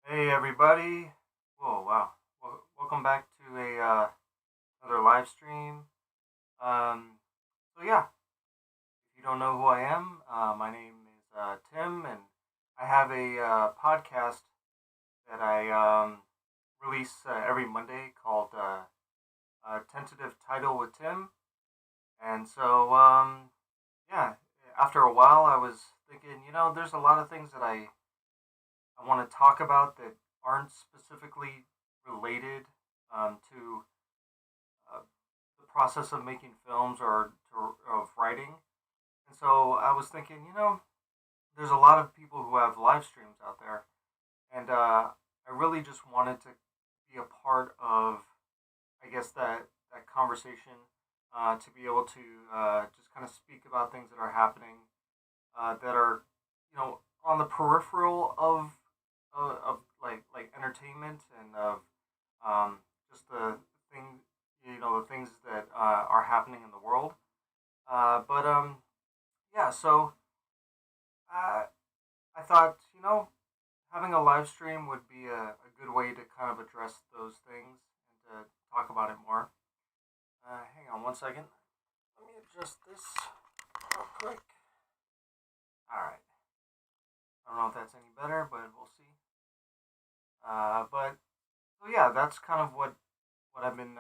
Hey everybody! Whoa, wow! Welcome back to a another live stream. Um, so yeah, if you don't know who I am, my name is Tim, and I have a podcast that I release every Monday called Tentative Title with Tim. And so yeah, after a while, I was thinking, there's a lot of things that I want to talk about that aren't specifically related to uh, the process of making films or of writing. And so I was thinking, there's a lot of people who have live streams out there, and I really just wanted to be a part of, I guess that conversation, to be able to just kind of speak about things that are happening that are, on the peripheral of like entertainment and of just the thing, the things that are happening in the world. But yeah, so uh, I thought, having a live stream would be a good way to kind of address those things and to talk about it more. Hang on one second. Let me adjust this real quick. All right. I don't know if that's any better, but we'll see. But so yeah, that's kind of what I've been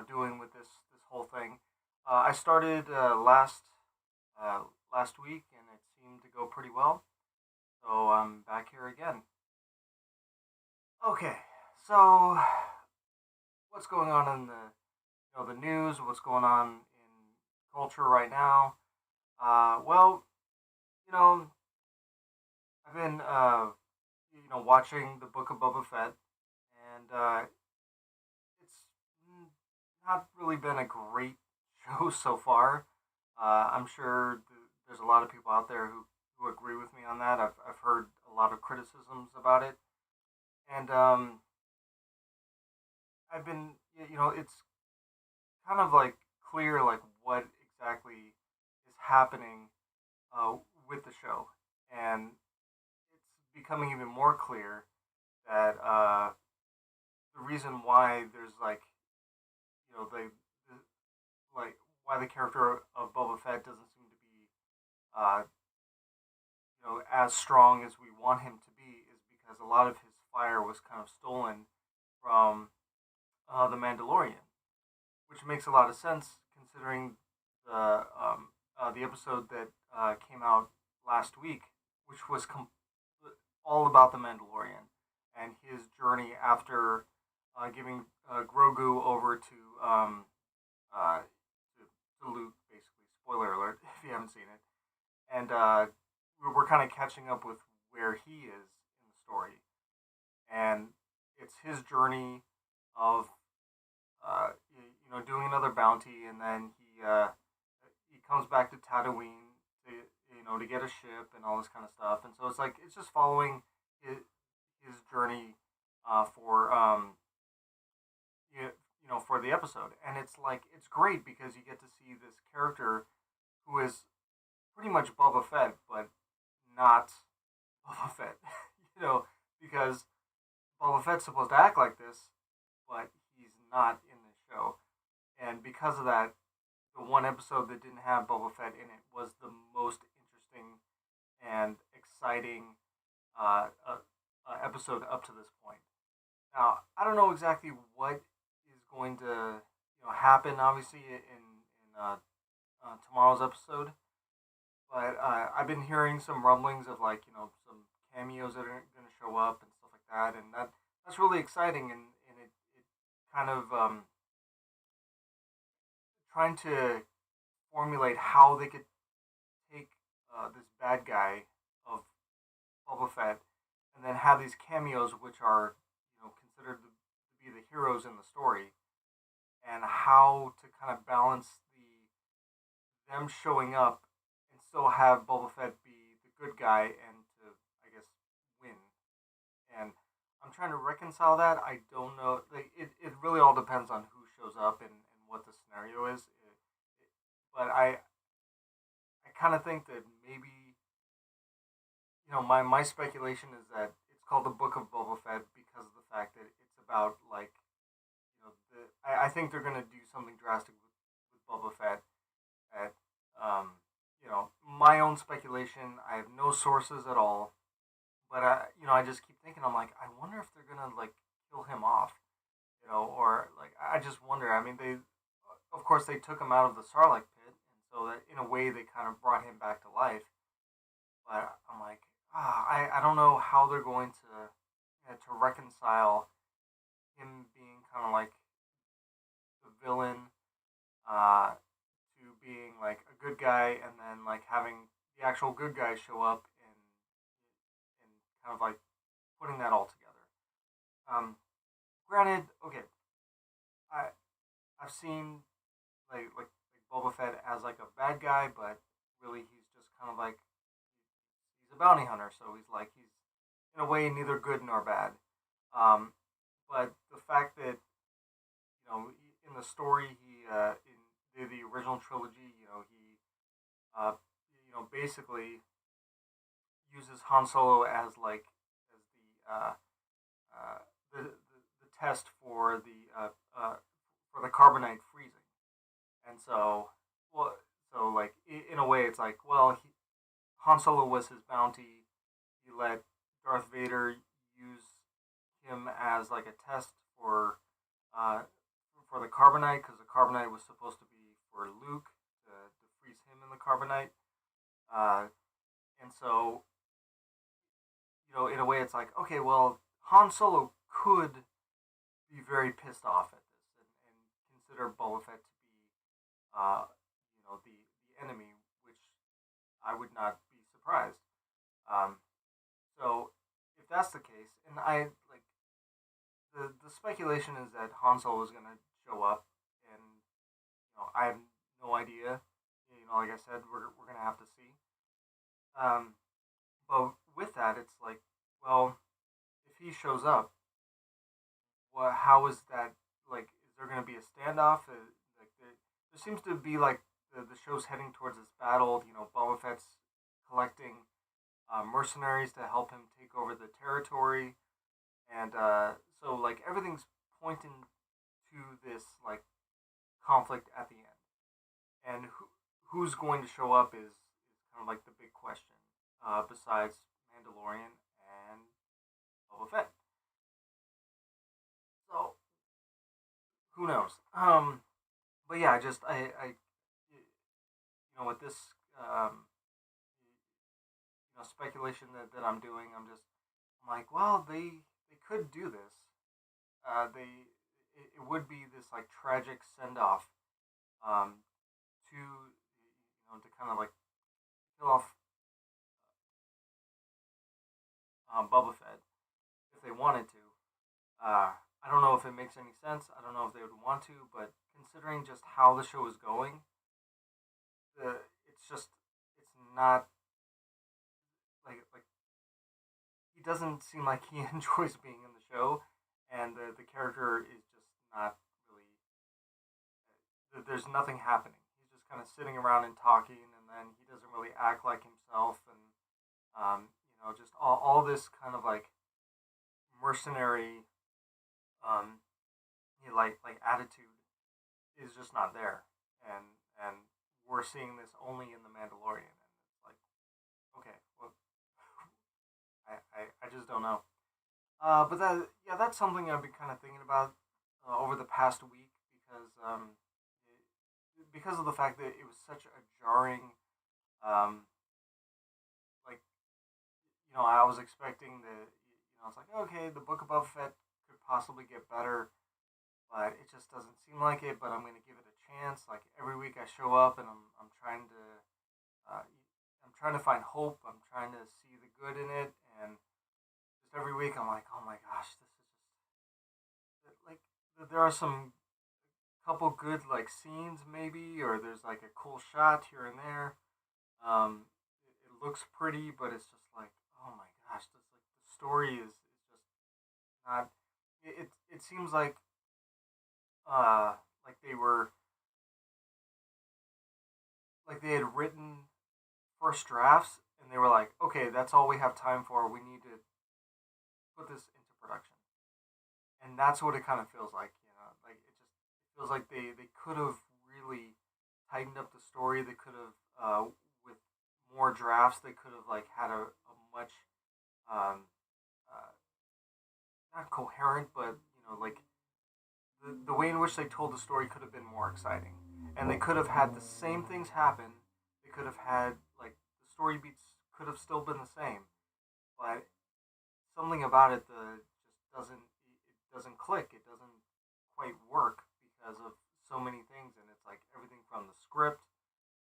doing with this whole thing. I started uh, last week, and it seemed to go pretty well. So I'm back here again. Okay, so what's going on in the news? What's going on in culture right now? Well, you know, I've been watching the Book of Boba Fett, and it's not really been a great show so far. I'm sure there's a lot of people out there who agree with me on that. I've heard a lot of criticisms about it, and I've been it's kind of like clear like what exactly is happening uh, with the show, and it's becoming even more clear that the reason why there's like the like why the character of Boba Fett doesn't seem to be uh, as strong as we want him to be is because a lot of his fire was kind of stolen from the Mandalorian, which makes a lot of sense considering the episode that came out last week, which was all about the Mandalorian and his journey after giving Grogu over uh, to Luke, basically. Spoiler alert if you haven't seen it. And we're kind of catching up with where he is in the story, and it's his journey of doing another bounty, and then he comes back to Tatooine to to get a ship and all this kind of stuff, and so it's like it's just following his journey for for the episode, and it's like it's great because you get to see this character who is pretty much Boba Fett, but not Boba Fett, you know, because Boba Fett's supposed to act like this, but he's not in the show. And because of that, the one episode that didn't have Boba Fett in it was the most interesting and exciting episode up to this point. Now, I don't know exactly what is going to happen, obviously, in tomorrow's episode, but I've been hearing some rumblings of like some cameos that are going to show up and stuff like that, and that's really exciting, and it kind of trying to formulate how they could take this bad guy of Boba Fett and then have these cameos which are considered to be the heroes in the story, and how to kind of balance them showing up and still have Boba Fett be the good guy and to, I guess, win. And I'm trying to reconcile that. I don't know. Like, it really all depends on who shows up and what the scenario is. But I kind of think that maybe my speculation is that it's called the Book of Boba Fett because of the fact that it's about like I think they're gonna do something drastic with Boba Fett. At my own speculation. I have no sources at all, but I just keep thinking. I'm like, I wonder if they're gonna like kill him off, or like I just wonder. I mean, of course, they took him out of the Sarlacc pit, and so that in a way they kind of brought him back to life. But I'm like, I don't know how they're going to reconcile him being kind of like the villain to being like a good guy, and then like having the actual good guys show up and kind of like putting that all together. Granted, okay, I I've seen like Boba Fett as like a bad guy, but really he's just kind of like he's a bounty hunter, so he's in a way neither good nor bad. Um, but the fact that in the story in the original trilogy, he uh, basically uses Han Solo as like as uh, the test for the carbonite freezing, and well, so like in a way, it's like Han Solo was his bounty. He let Darth Vader use him as like a test uh, for the carbonite because the carbonite was supposed to be for Luke to freeze him in the carbonite. Uh, and so in a way, it's like okay, well, Han Solo could be very pissed off at this and consider Boba Fett to be the enemy, which I would not be surprised. Um, so if that's the case, and I like the speculation is that Han Solo is going to show up, and I have no idea. Like I said, we're going to have to see. Um, but with that, it's like, well, if he shows up, how is that like? Is there going to be a standoff? Like there seems to be like the show's heading towards this battle. Boba Fett's collecting mercenaries to help him take over the territory, and so like everything's pointing to this like conflict at the end, and who's going to show up is kind of like the big question. Besides Mandalorian and Boba Fett, so who knows? But yeah, with this speculation that I'm doing, I'm like, well, they could do this. It would be this like tragic send off to kind of like kill off Boba Fett if they wanted to. I don't know if it makes any sense. I don't know if they would want to, but considering just how the show is going, it's just it's not like he doesn't seem like he enjoys being in the show, and the character is just not really. There's nothing happening. He's just kind of sitting around and talking, and then he doesn't really act like himself, and just all this kind of like mercenary, um, like attitude is just not there, and we're seeing this only in the Mandalorian, and it's like okay, well, I just don't know. But that's something I've been kind of thinking about over the past week because of the fact that it was such a jarring um, like I was expecting it's like okay the Book of Boba Fett could possibly get better, but it just doesn't seem like it. But I'm gonna give it a chance. Like every week I show up and I'm trying to uh, I'm trying to find hope. I'm trying to see the good in it, and just every week I'm like, oh my gosh, this is just like there are some couple good like scenes maybe, or there's like a cool shot here and there. It looks pretty, but it's just like, oh my gosh, this like the story is just not. It seems uh like they were like they had written first drafts and they were like, okay, okay, that's all we have time for. We need to put this into production, and that's what it kind of feels like. Like it feels like they could have really tightened up the story. They could have with more drafts. They could have like had a much um, uh, not coherent, but like the way in which they told the story could have been more exciting, and they could have had the same things happen. They could have had like the story beats could have still been the same, but something about it just doesn't click. It doesn't quite work because of so many things, and it's like everything from the script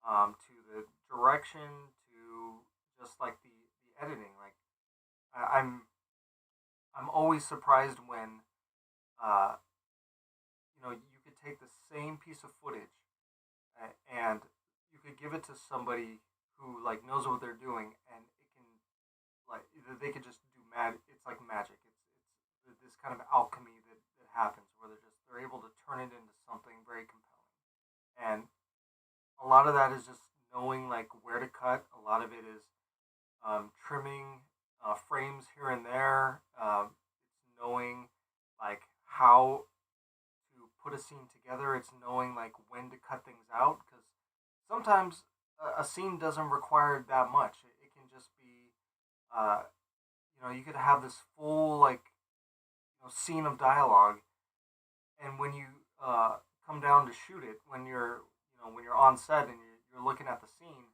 to the direction to just like the editing. Like I, I'm I'm always surprised when uh, you could take the same piece of footage and you could give it to somebody who like knows what they're doing, and it can like they could just do mad. It's like magic. It's this kind of alchemy that happens where they're able to turn it into something very compelling. And a lot of that is just knowing like where to cut. A lot of it is trimming frames here and there. It's knowing like how to put a scene together. It's knowing like when to cut things out because sometimes a scene doesn't require that much. It can just be, uh, you could have this full like scene of dialogue, and when you come down to shoot it, when you're on set and you're looking at the scene,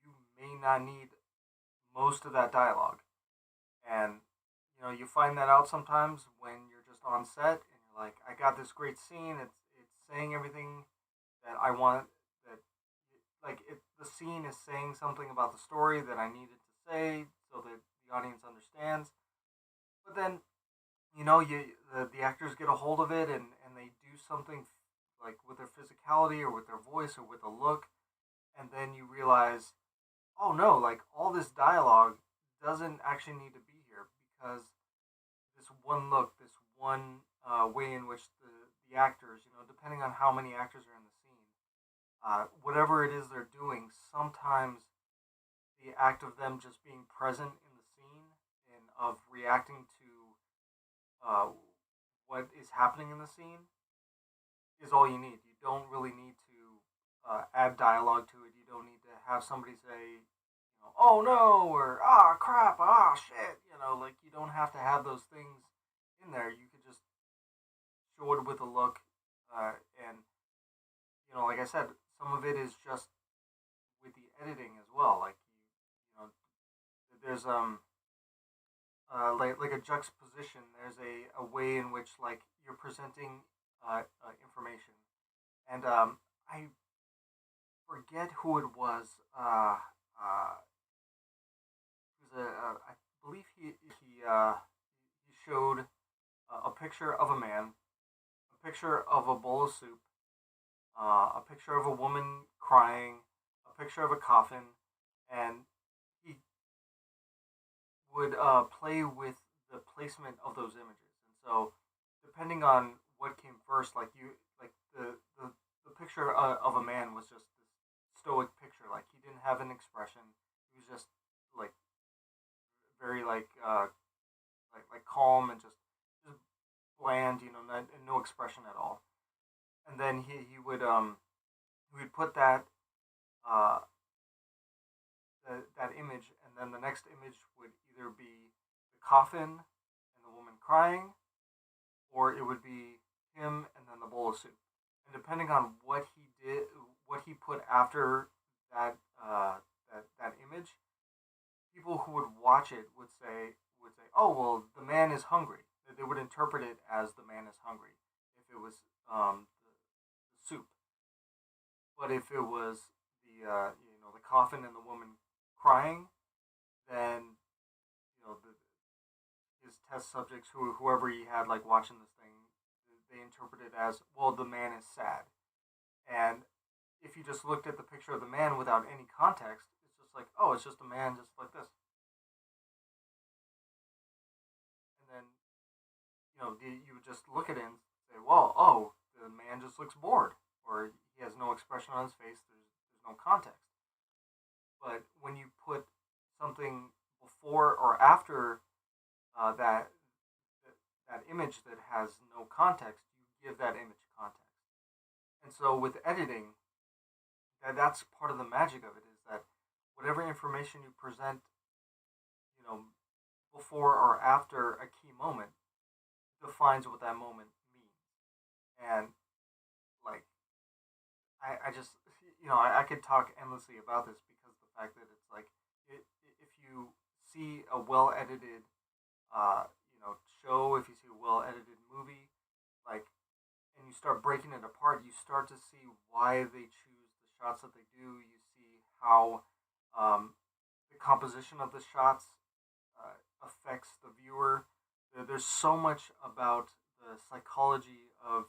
you may not need most of that dialogue, and you find that out sometimes when you're just on set and you're like, I got this great scene. It's saying everything that I want. That like the scene is saying something about the story that I needed to say so that the audience understands. But then the actors get a hold of it and they do something like with their physicality or with their voice or with a look, and then you realize, oh no, like all this dialogue doesn't actually need to be here because this one look, this one way in which the actors, depending on how many actors are in the scene, whatever it is they're doing, sometimes the act of them just being present in the scene and of reacting to uh, what is happening in the scene is all you need. You don't really need to add dialogue to it. You don't need to have somebody say, oh no, or ah crap, ah shit. Like you don't have to have those things in there. You could just show it with a look, and like I said, some of it is just with the editing as well. Like there's like a juxtaposition. There's a way in which like you're presenting information, and I forget who it was. He was I believe he showed a picture of a man, a picture of a bowl of soup, a picture of a woman crying, a picture of a coffin, and he would play with the placement of those images. And so, depending on what came first, like the picture of a man was just this stoic picture. Like he didn't have an expression. He was just like very like calm and just bland. No expression at all. And then he would put uh, that image, and then the next image would either be the coffin and the woman crying, or it would be him and then the bowl of soup. And depending on what he did, what he put after that image, people who would watch it would say, oh well, the man is hungry. They would interpret it as the man is hungry if it was the soup. But if it was the coffin and the woman crying, then his test subjects, whoever he had like watching this thing, they interpret it as, well, the man is sad. And if you just looked at the picture of the man without any context, it's just like, oh, it's just a man just like this. And then you would just look at it and say, well, oh, the man just looks bored, or he has no expression on his face. There's no context. But when you put something before or after that image that has no context, you give that image context. And so with editing, that's part of the magic of it is that whatever information you present, you know, before or after a key moment defines what that moment means. And like I just I could talk endlessly about this because the fact that it's like if you see a well edited show, if you see a well edited movie, like and you start breaking it apart, you start to see why they choose the shots that they do. You see how the composition of the shots affects the viewer. There's so much about the psychology of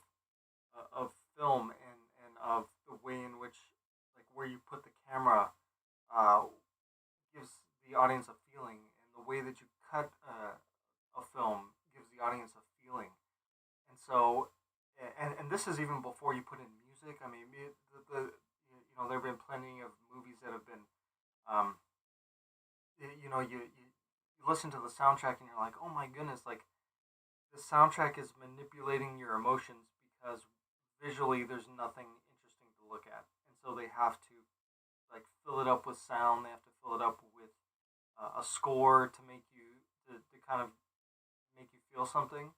film and of the way in which like where you put the camera uh, gives the audience a feeling, and the way that you cut a film gives the audience a feeling. And so, and this is even before you put in music. I mean, there have been plenty of movies that have been, um, you listen to the soundtrack and you're like, oh my goodness, like the soundtrack is manipulating your emotions because visually there's nothing interesting to look at, and so they have to like fill it up with sound. They have to fill it up with a score to make to kind of make you feel something.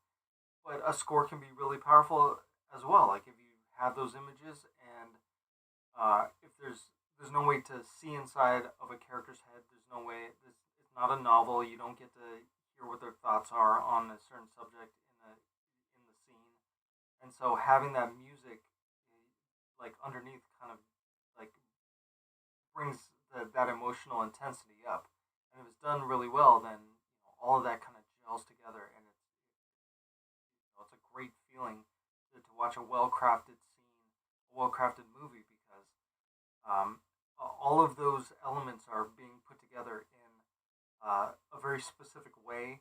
But a score can be really powerful as well. Like if you have those images and if there's no way to see inside of a character's head. There's no way. It's not a novel. You don't get to hear what their thoughts are on a certain subject in the scene. And so having that music like underneath kind of like brings that emotional intensity up. And if it's done really well, then all of that kind of gels together, and it's a great feeling to watch a well crafted scene, a well crafted movie because all of those elements are being put together in a very specific way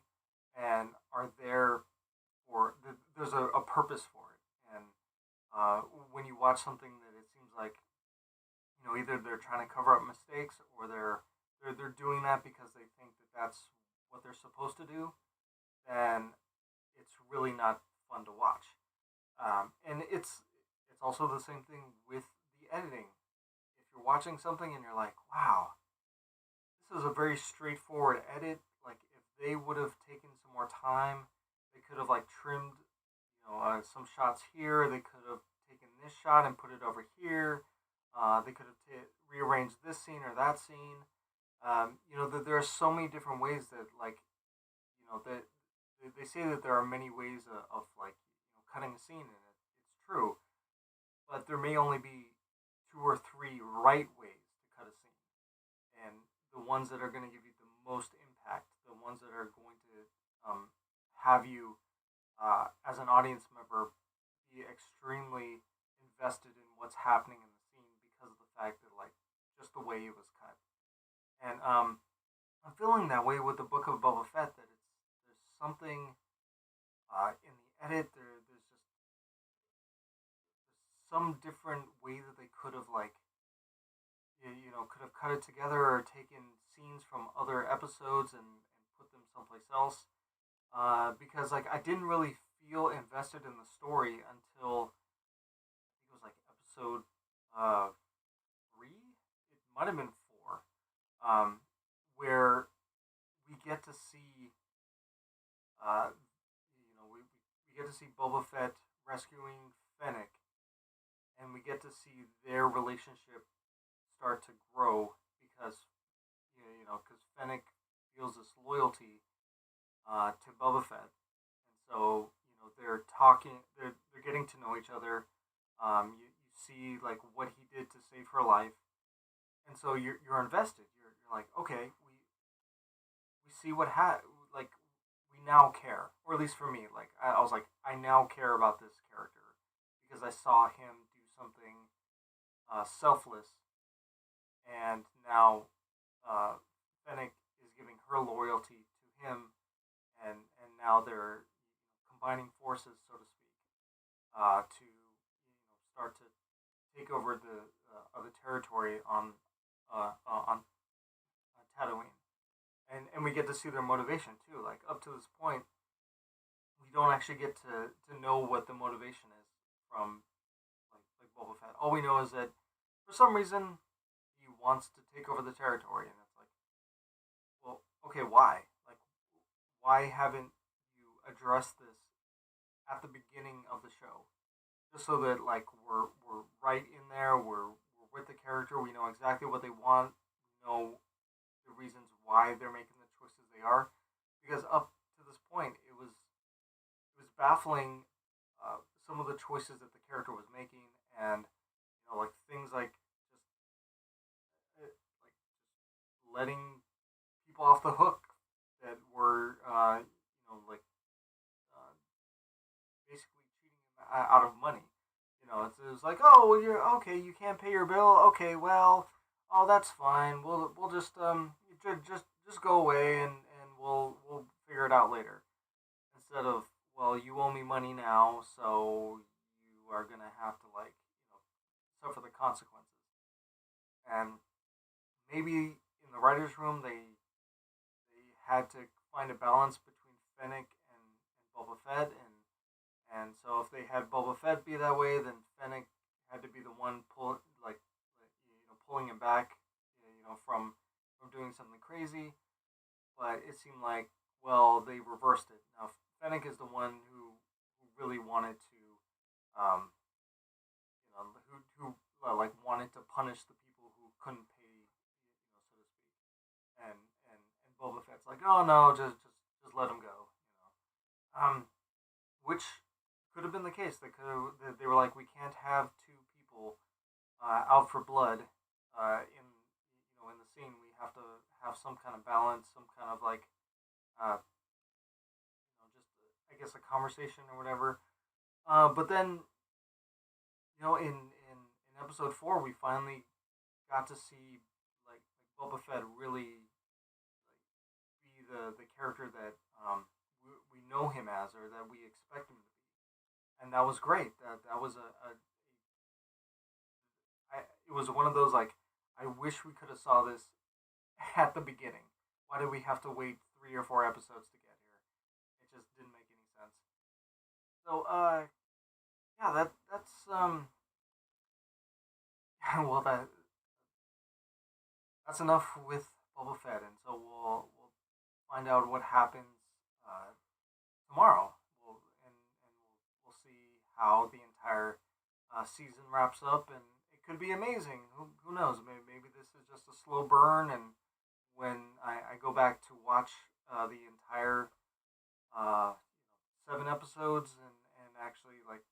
and are there for there's a purpose for it. And when you watch something that it seems like either they're trying to cover up mistakes or they're doing that because they think that that's what they're supposed to do, then it's really not fun to watch. And it's also the same thing with the editing. If you're watching something and you're like, wow, this is a very straightforward edit. Like if they would have taken some more time, they could have like trimmed, some shots here. They could have taken this shot and put it over here. They could have rearranged this scene or that scene. There are so many different ways that like that they say that there are many ways of like cutting a scene, and it's true. But there may only be two or three right ways to cut a scene, and the ones that are going to give you the most impact, the ones that are going to have you as an audience member be extremely invested in what's happening in the scene because of the fact that like just the way it was cut. And I'm feeling that way with the Book of Boba Fett. That there's something in the edit. There's some different way that they could have like could have cut it together or taken scenes from other episodes and put them someplace else. Because like I didn't really feel invested in the story until I think it was like episode uh, 3. It might have been 4, um, where we get to see we get to see Boba Fett rescuing Fennec, and we get to see their relationship start to grow because because Fennec feels this loyalty to Boba Fett, and so they're talking, they're getting to know each other. You see like what he did to save her life, and so you're invested. You're like, okay, we see like we now care, or at least for me, like I was like I now care about this character because I saw him do something selfless, and now uh, Fennec is giving her loyalty to him, and now they're combining forces, so to speak, to start to take over the territory on Tatooine. and we get to see their motivation too. Like up to this point, we don't actually get to know what the motivation is from like Boba Fett. All we know is that for some reason he wants to take over the territory, and it's like, well, okay, why? Like, why haven't you addressed this at the beginning of the show? Just so that like we're right in there, we're with the character, we know exactly what they want, we know the reasons why they're making the choices they are. Because up to this point, it was baffling some of the choices that the character was making, and like things like just like just letting people off the hook that were like uh, basically cheating him out of money. It was like, oh, well, you're okay. You can't pay your bill. Okay, well, oh, that's fine. We'll just just go away, and we'll figure it out later. Instead of, well, you owe me money now, so you are gonna have to like suffer the consequences. And maybe in the writers' room they had to find a balance between Fennec and Boba Fett, and so if they had Boba Fett be that way, then Fennec had to be the one pulling him back, from doing something crazy. But it seemed like, well, they reversed it. Now Fennec is the one who really wanted to um, who like wanted to punish the people who couldn't pay, so to speak. And Boba Fett's like, oh no, just let him go. Which could have been the case. They were like, we can't have two people out for blood in the scene. We have to have some kind of balance, some kind of like just I guess a conversation or whatever. But then in episode 4, we finally got to see like Boba Fett really like be the character that we know him as, or that we expect him to be, and that was great. That was it was one of those like, I wish we could have saw this at the beginning. Why did we have to wait 3 or 4 episodes to get here? It just didn't make any sense. So yeah, that's well, that's enough with Boba Fett, and so we'll find out what happens tomorrow. We'll see how the entire season wraps up, and it could be amazing. Who knows? Maybe this is just a slow burn, and when I go back to watch the entire 7 episodes, and actually like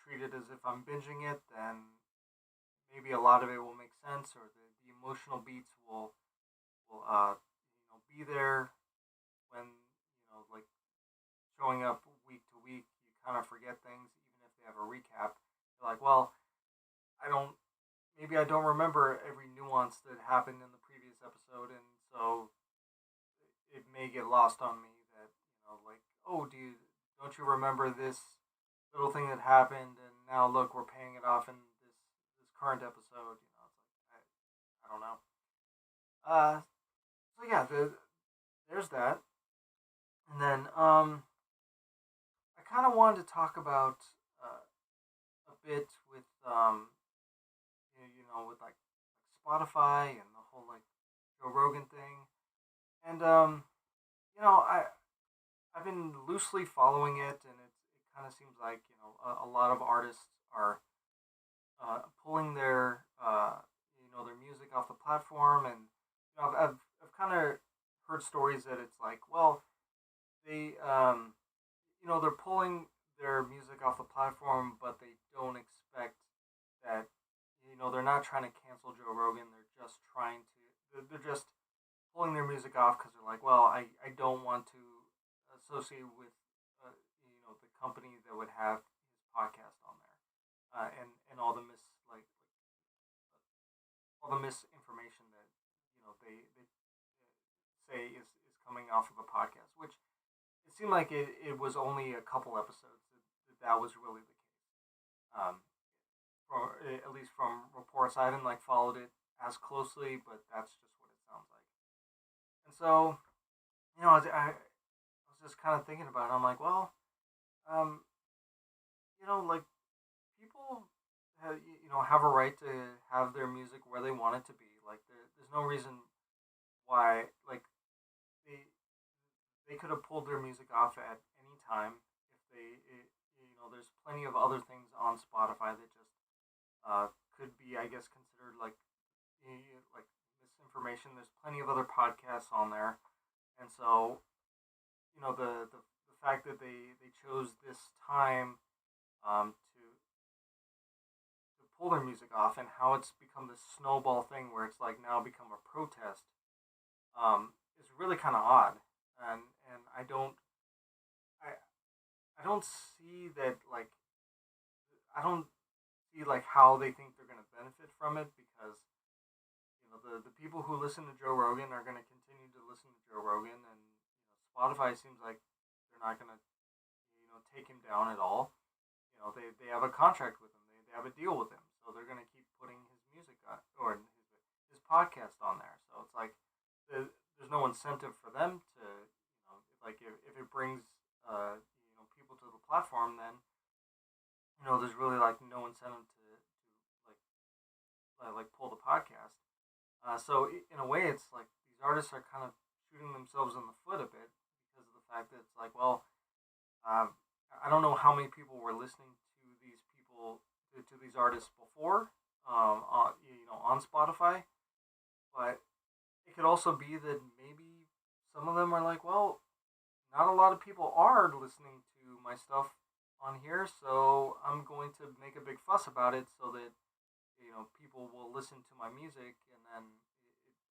treat it as if I'm binging it, then maybe a lot of it will make sense, or the emotional beats will be there when like showing up week to week. You kind of forget things, even if they have a recap. You're like, well, I don't. Maybe I don't remember every nuance that happened in the previous episode, and so it may get lost on me that like, oh, don't you remember this little thing that happened, and now look, we're paying it off in this current episode. It's like I don't know. So yeah, there's that, and then I kind of wanted to talk about a bit with with like Spotify and the whole like Joe Rogan thing, and I've been loosely following it, and it kind of seems like a lot of artists are pulling their music off the platform, and I've kind of heard stories that it's like, well, they they're pulling their music off the platform, but they don't expect that they're not trying to cancel Joe Rogan. They're just trying to they're just pulling their music off because they're like, well, I don't want to associate with the company that would have his podcast on there, and all the misinformation that they say is coming off of the podcast, which it seemed like it was only a couple episodes that was really the case. For, at least from reports, I haven't like followed it as closely, but that's just what it sounds like. And so I was just kind of thinking about it. I'm like, well, um, like people have a right to have their music where they want it to be. Like there's no reason why like they could have pulled their music off at any time if there's plenty of other things on Spotify that just could be, I guess, considered like misinformation. There's plenty of other podcasts on there, and so the fact that they chose this time to pull their music off, and how it's become this snowball thing where it's like now become a protest, is really kind of odd, and I I don't see that I don't see like how they think they're going to benefit from it, because the people who listen to Joe Rogan are going to continue to listen to Joe Rogan, and Spotify seems like they're not going to take him down at all. They have a contract with him. They have a deal with him, so they're going to keep putting his music on, or his podcast on there. So it's like there's no incentive for them to if it brings people to the platform, then there's really like no incentive like pull the podcast. So in a way, it's like these artists are kind of shooting themselves in the foot a bit, because of the fact that it's like, well, uh, I don't know how many people were listening to these to these artists before, on Spotify, but it could also be that maybe some of them are like, well, not a lot of people are listening to my stuff on here, so I'm going to make a big fuss about it so that people will listen to my music, and then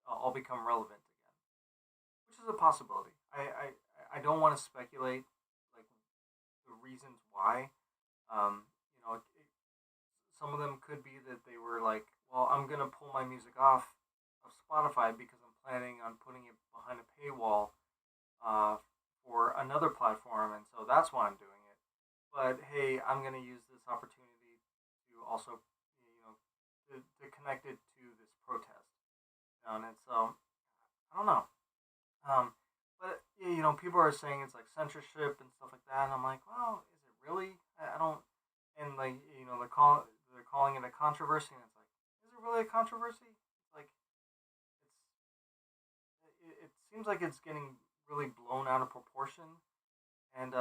I'll become relevant again, which is a possibility. I don't want to speculate like the reasons why. Some of them could be that they were like, well, I'm gonna pull my music off of Spotify because I'm planning on putting it behind a paywall uh, for another platform, and so that's why I'm doing it. But hey, I'm gonna use this opportunity to also, to connect it to this protest. And it's I don't know. But people are saying it's like censorship and stuff like that, and I'm like, well, is it really? I don't. And like they're calling it a controversy, and it's like, is it really a controversy? Like it seems like it's getting really blown out of proportion, and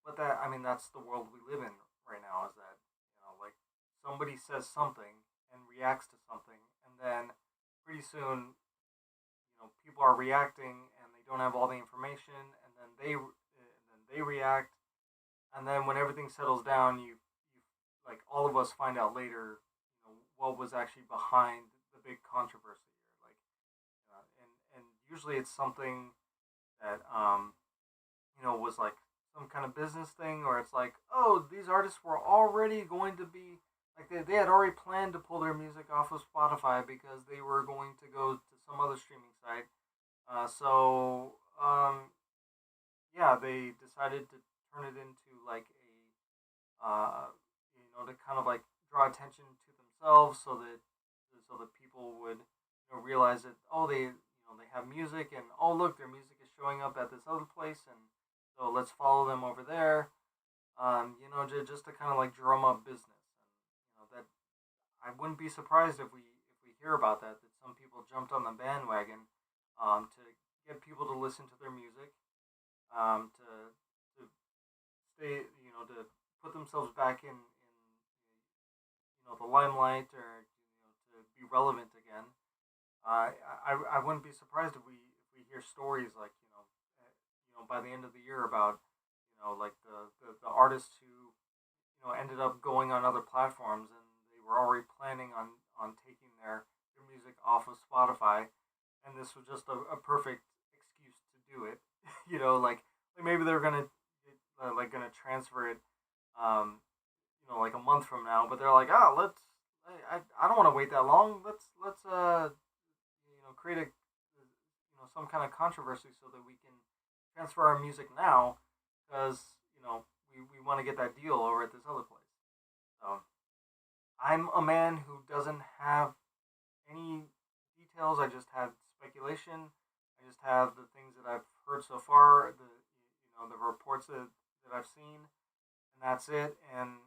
but that I mean that's the world we live in right now. Is that like somebody says something and reacts to something, and then pretty soon people are reacting and they don't have all the information, and then they react, and then when everything settles down, you like all of us find out later, what was actually behind the big controversy here, like, and usually it's something that was like some kind of business thing, or it's like, oh, these artists were already going to be like they had already planned to pull their music off of Spotify because they were going to go to some other streaming site. So yeah, they decided to turn it into like to kind of like draw attention to themselves, so that people would realize that, oh, they have music, and oh, look, their music is showing up at this other place, and so let's follow them over there. Just to kind of like drum up business, and that I wouldn't be surprised if we hear about that, that some people jumped on the bandwagon to get people to listen to their music, to stay, to put themselves back in the limelight, or to be relevant again. I wouldn't be surprised if we hear stories like by the end of the year about like the artists who ended up going on other platforms, and they were already planning on taking their music off of Spotify, and this was just a perfect excuse to do it. Like maybe they're gonna transfer it, um, like a month from now, but they're like, ah, let's. I don't want to wait that long. Let's create a some kind of controversy so that we can transfer our music now, because we want to get that deal over at this other place. So I'm a man who doesn't have any details. I just have speculation. I just have the things that I've heard heard so far, the reports that I've seen, and that's it. And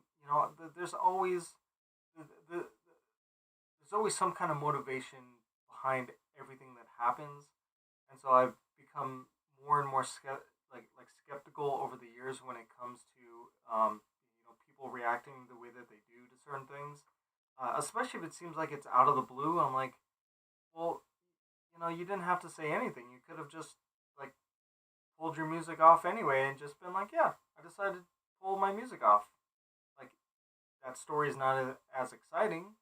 there's always the there's always some kind of motivation behind everything that happens, and so I've become more and more like skeptical over the years when it comes to people reacting the way that they do to certain things, especially if it seems like it's out of the blue. I'm like, well, you didn't have to say anything. You could have just like pulled your music off anyway and just been like, yeah, I decided to pull my music off. Like that story is not as exciting,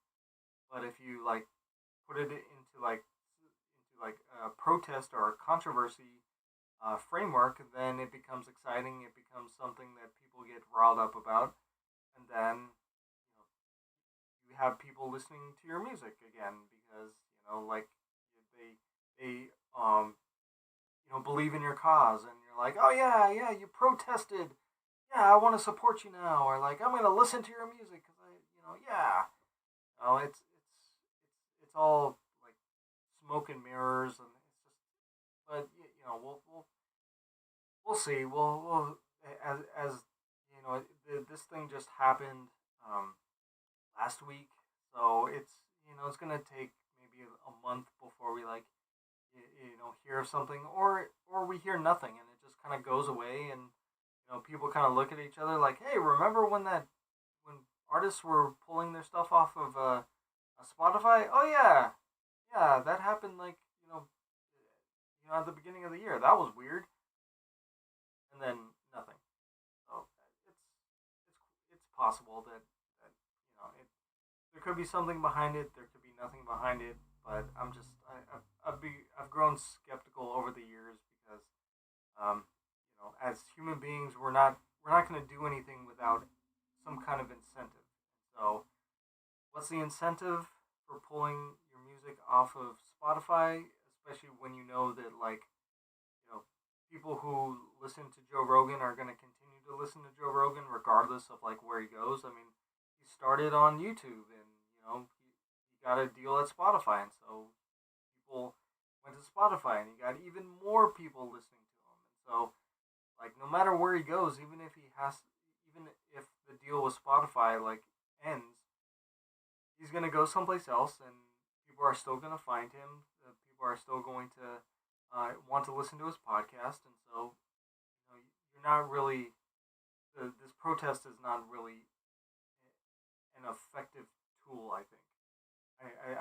but if you like put it into like a protest or a controversy framework, then it becomes exciting. It becomes something that people get riled up about, and then you have people listening to your music again because like they believe in your cause, and you're like, oh yeah, yeah, you protested. Yeah, I want to support you now, or like I'm gonna listen to your music because yeah. It's all like smoke and mirrors, and it's just. But we'll see. We'll as this thing just happened last week, so it's gonna take maybe a month before we like hear of something, or we hear nothing, and it just kind of goes away, and people kind of look at each other like, hey, remember when artists were pulling their stuff off of Spotify? Oh yeah, yeah, that happened like at the beginning of the year. That was weird, and then nothing. So it's possible that there could be something behind it. There could be nothing behind it. But I've grown skeptical over the years because as human beings we're not going to do anything without some kind of incentive. So what's the incentive for pulling your music off of Spotify, especially when you know that like people who listen to Joe Rogan are going to continue to listen to Joe Rogan regardless of like where he goes. I mean, he started on YouTube, and he got a deal at Spotify, and so people went to Spotify, and he got even more people listening to him. And so like no matter where he goes, even if the deal with Spotify like ends, he's gonna go someplace else, and people are still gonna find him. People are still going to want to listen to his podcast, and so you're not really. This protest is not really an effective tool. I think.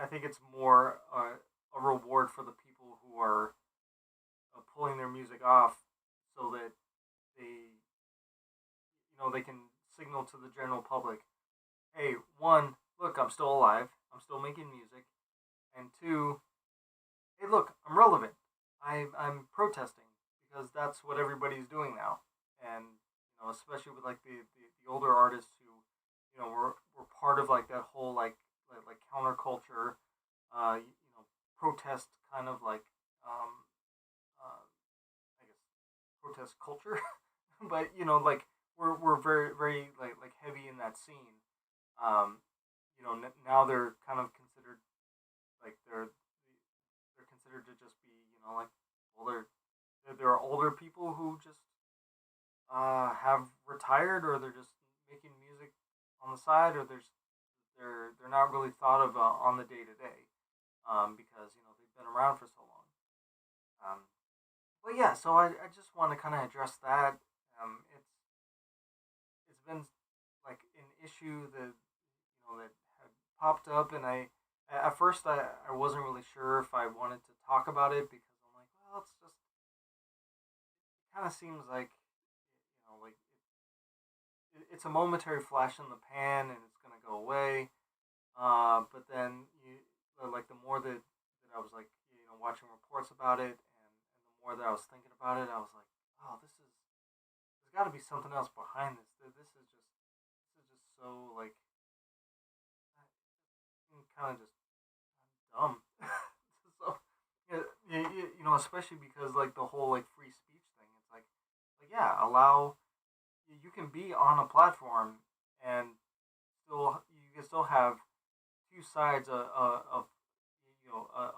I think it's more a reward for the people who are pulling their music off, so that they can signal to the general public, hey, one, look, I'm still alive, I'm still making music, and two, hey, look, I'm relevant. I'm protesting because that's what everybody's doing now, and especially with like the older artists who were part of like that whole like counterculture, protest kind of like uh, I guess protest culture, but like we're very very like heavy in that scene. Um, now they're kind of considered like they're considered to just be like well there are older people who just have retired, or they're just making music on the side, or they're not really thought of on the day to day because they've been around for so long. Um, but yeah, so I just want to kind of address that. It's been like an issue that that had popped up, and at first I wasn't really sure if I wanted to talk about it because I'm like, well, it's just it kind of seems like like it's a momentary flash in the pan, and it's gonna go away. But then like the more that I was like watching reports about it, and the more that I was thinking about it, I was like, oh, there's got to be something else behind this. This is just so like kind of just dumb. So especially because like the whole like free speech thing. It's like yeah, allow you can be on a platform, and still you can still have two sides of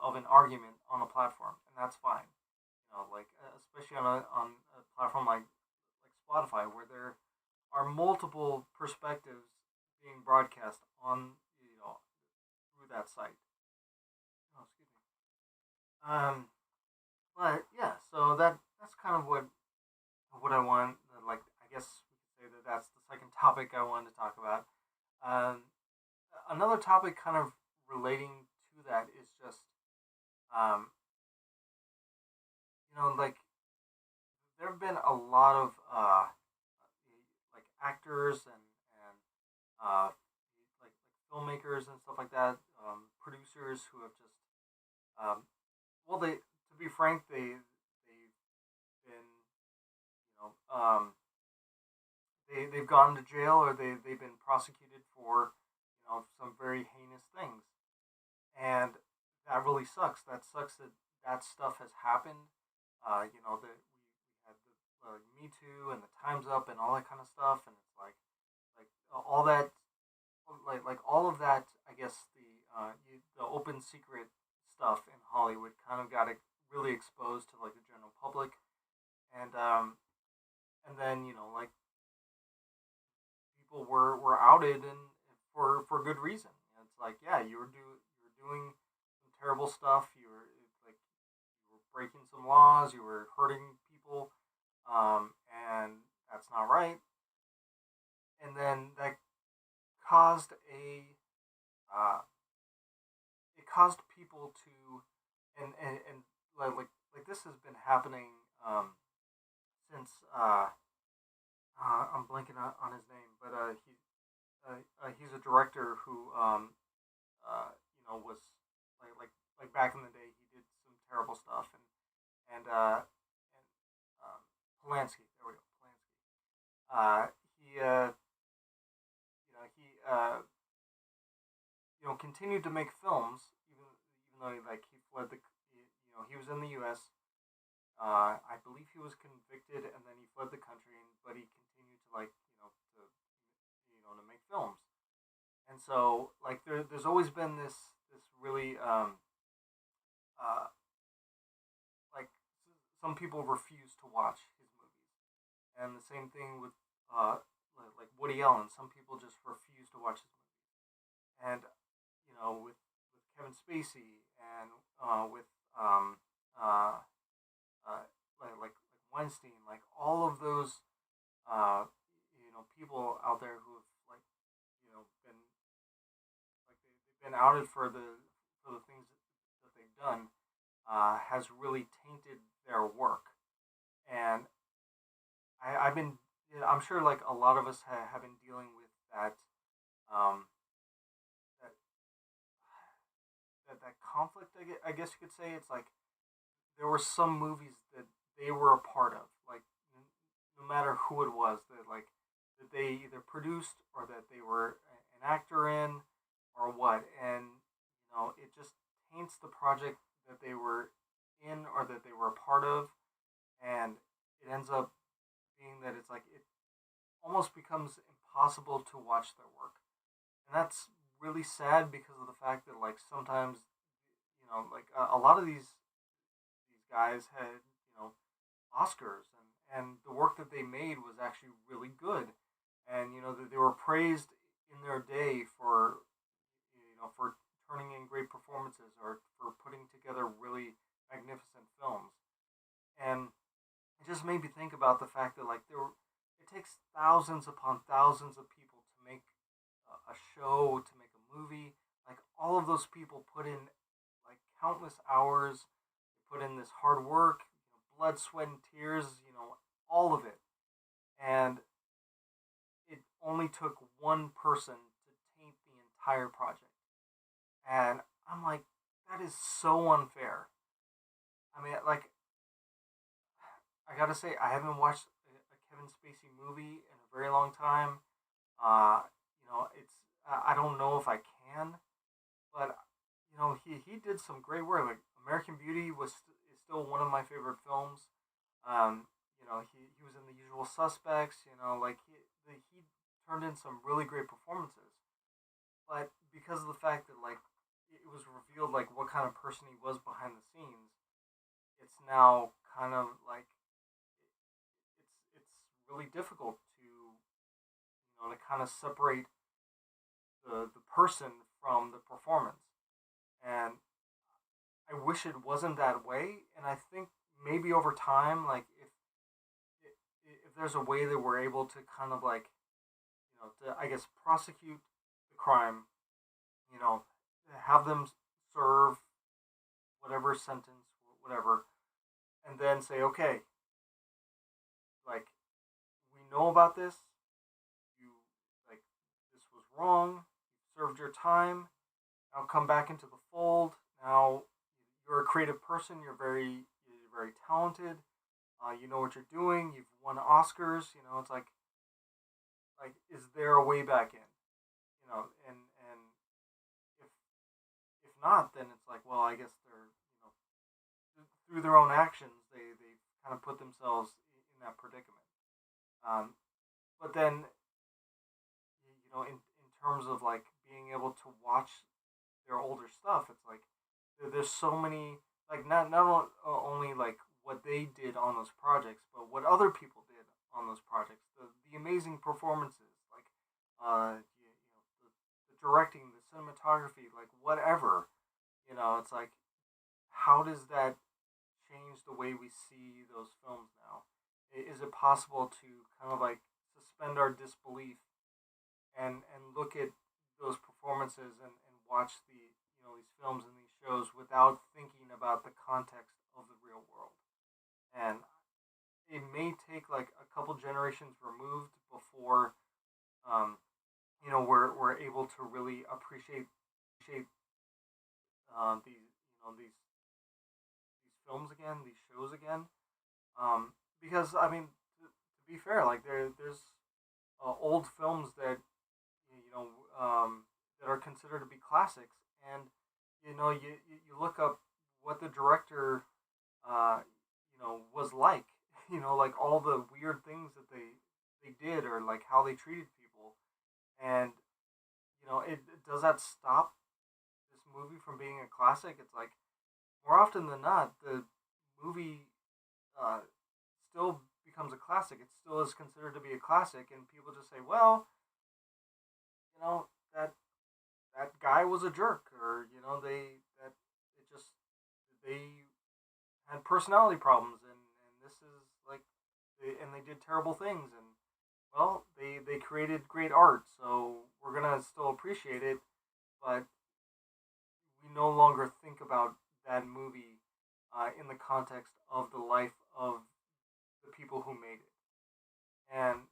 of an argument on a platform, and that's fine. like especially on a platform like Spotify, where there are multiple perspectives being broadcast on through that site. Oh, excuse me. But yeah, so that's kind of what I want. Like, I guess we could say that that's the second topic I wanted to talk about. Um, Another topic kind of relating to that is just um, like there have been a lot of like actors and like filmmakers and stuff like that, producers who have just um, well, they to be frank, they've been they've gone to jail, or they've been prosecuted for some very heinous things, and that really sucks. That sucks that that stuff has happened. That we had the Me Too and the Times Up and all that kind of stuff, and it's like all that, like all of that. I guess the open secret stuff in Hollywood kind of got it really exposed to like the general public, and and then like people were outed, and for good reason. And it's like, yeah, you were doing some terrible stuff. You were breaking some laws. You were hurting people, and that's not right. And then that caused a it caused people to and like this has been happening since I'm blanking on his name, but he's a director who was like like back in the day he did some terrible stuff, and Polanski, there we go, Polanski. He he continued to make films even though he fled he was in the U.S. I believe he was convicted and then he fled the country, but he continued to to make films. And so like there's always been this really uh, like some people refuse to watch his movies, and the same thing with like Woody Allen. Some people just refuse to watch his movies, and with Kevin Spacey and with uh, like Weinstein, like all of those people out there who have been they've been outed for the things that they've done, has really tainted their work. And I've been I'm sure like a lot of us have been dealing with um, that that conflict. I guess you could say it's like there were some movies that they were a part of, like no matter who it was, that they either produced or that they were an actor in or what, and it just taints the project that they were in or that they were a part of, and it ends up being that it's like it almost becomes impossible to watch their work, and that's really sad because of the fact that like sometimes like a lot of these guys had Oscars, and the work that they made was actually really good, and that they were praised in their day for turning in great performances or for putting together really magnificent films. And it just made me think about the fact that like it takes thousands upon thousands of people to make a show, to make a movie. Like all of those people put in like countless hours. They put in this hard work, blood, sweat, and tears. All of it, and it only took one person to taint the entire project. And I'm like, that is so unfair. I mean, like, I gotta say, I haven't watched a Kevin Spacey movie in a very long time. It's I don't know if I can, but he did some great work. Like American Beauty is still one of my favorite films. He was in The Usual Suspects. Like he turned in some really great performances. But because of the fact that like it was revealed like what kind of person he was behind the scenes, it's now kind of like it's really difficult to to kind of separate the person from the performance. And I wish it wasn't that way. And I think maybe over time, like if there's a way that we're able to kind of like to I guess prosecute the crime, you know, have them serve whatever sentence, whatever, and then say, okay, like we know about this, you like this was wrong, you served your time, now come back into the fold. Now you're a creative person, you're very talented, you know what you're doing, you've won Oscars, it's like is there a way back in? And if if not, then it's like, well, I guess they're through their own actions, they kind of put themselves in that predicament. Um, but then, in terms of like being able to watch their older stuff, it's like there's so many like only like what they did on those projects, but what other people did on those projects. The amazing performances, like the directing, the cinematography, like whatever. It's like how does that change the way we see those films now? Is it possible to kind of like suspend our disbelief and look at those performances and watch these films and these shows without thinking about the context of the real world? And it may take like a couple generations removed before um, we're able to really appreciate these films again, these shows again. Because I mean, to be fair, like there's old films that you know that are considered to be classics, and you look up what the director was like, like all the weird things that they did or like how they treated people, and it does that stop this movie from being a classic? It's like more often than not, the movie uh, still becomes a classic. It still is considered to be a classic, and people just say, "Well, that that guy was a jerk," or it just they had personality problems, and this is like, and they did terrible things, and well, they created great art, so we're gonna still appreciate it, but we no longer think about that movie in the context of the life of the people who made it. And